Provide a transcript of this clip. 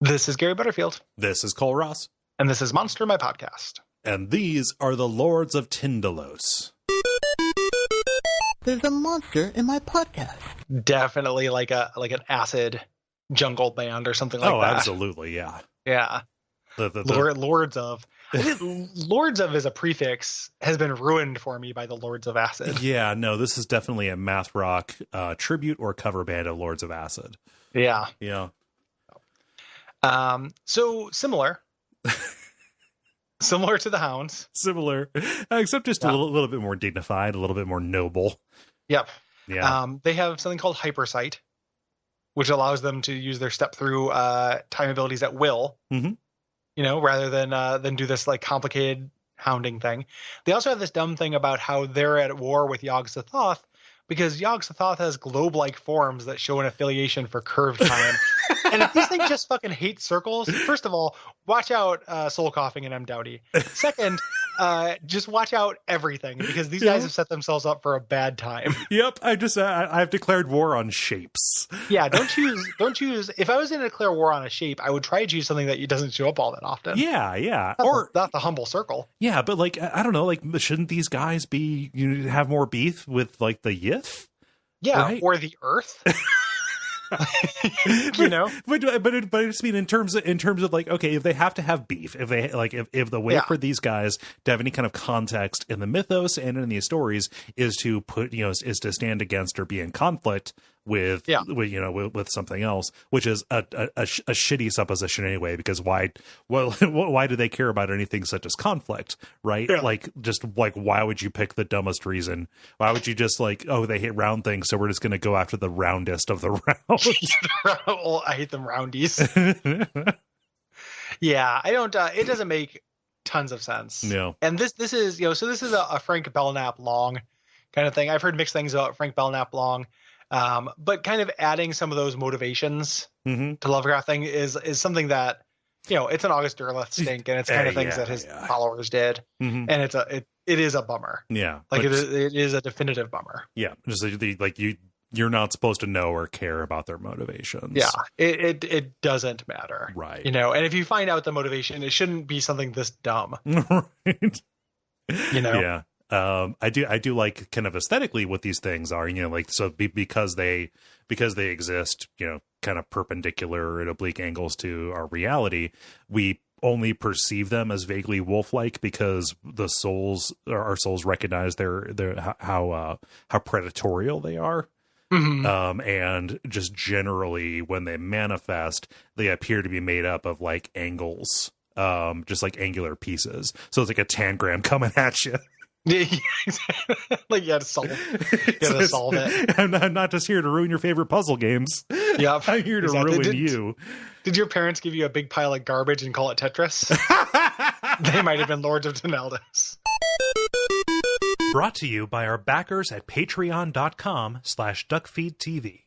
This is Gary Butterfield. This is Cole Ross. And this is Monster, my podcast. And these are the Lords of Tindalos. There's a monster in my podcast. Definitely like an acid jungle band or something like that. Oh, absolutely, yeah. Yeah. Lords of. Lords of as a prefix has been ruined for me by the Lords of Acid. Yeah, no, this is definitely a math rock tribute or cover band of Lords of Acid. Yeah. Yeah. So similar to the Hounds. Similar, except just a little bit more dignified, a little bit more noble. Yep. Yeah. They have something called Hypersight, which allows them to use their step through time abilities at will. Mm-hmm. You know, rather than do this like complicated hounding thing. They also have this dumb thing about how they're at war with Yog-Sothoth because Yog-Sothoth has globe-like forms that show an affiliation for curved time. And if these things just fucking hate circles, first of all, watch out Soul Coughing and M. Dowdy. Second, just watch out everything because these guys have set themselves up for a bad time. Yep, I've declared war on shapes. Yeah, don't choose. If I was going to declare war on a shape, I would try to choose something that doesn't show up all that often. Yeah. Not the humble circle. Yeah, but like I don't know, like shouldn't these guys be have more beef with like the Yith? Yeah, right? Or the Earth. You know, but I just mean in terms of like, okay, if they have to have beef, if they like, if the way for these guys to have any kind of context in the mythos and in these stories is to put, is to stand against or be in conflict with something else, which is a shitty supposition anyway, because why do they care about anything such as conflict, right? Yeah. Like, just like, why would you pick the dumbest reason? Why would you just like, oh, they hate round things, so we're just going to go after the roundest of the round? Well, I hate them roundies. Yeah, I don't, it doesn't make tons of sense. No. And this is, so this is a Frank Belknap Long kind of thing. I've heard mixed things about Frank Belknap Long. But kind of adding some of those motivations to Lovecraft thing is something that, it's an August Derleth stink, and it's kind of things that his followers did, and it is a bummer. Yeah, like it is a definitive bummer. Yeah, just like you're not supposed to know or care about their motivations. Yeah, it doesn't matter, right? And if you find out the motivation, it shouldn't be something this dumb, right? Yeah. I do like kind of aesthetically what these things are, because they exist, kind of perpendicular at oblique angles to our reality. We only perceive them as vaguely wolf-like because our souls recognize how predatorial they are. Mm-hmm. And just generally when they manifest, they appear to be made up of like angles, just like angular pieces. So it's like a tangram coming at you. Yeah, like you had to solve it. I'm not just here to ruin your favorite puzzle games. Yeah, I'm here to ruin you. Did your parents give you a big pile of garbage and call it Tetris? They might have been Lords of Tindalos. Brought to you by our backers at patreon.com/Duckfeed.tv.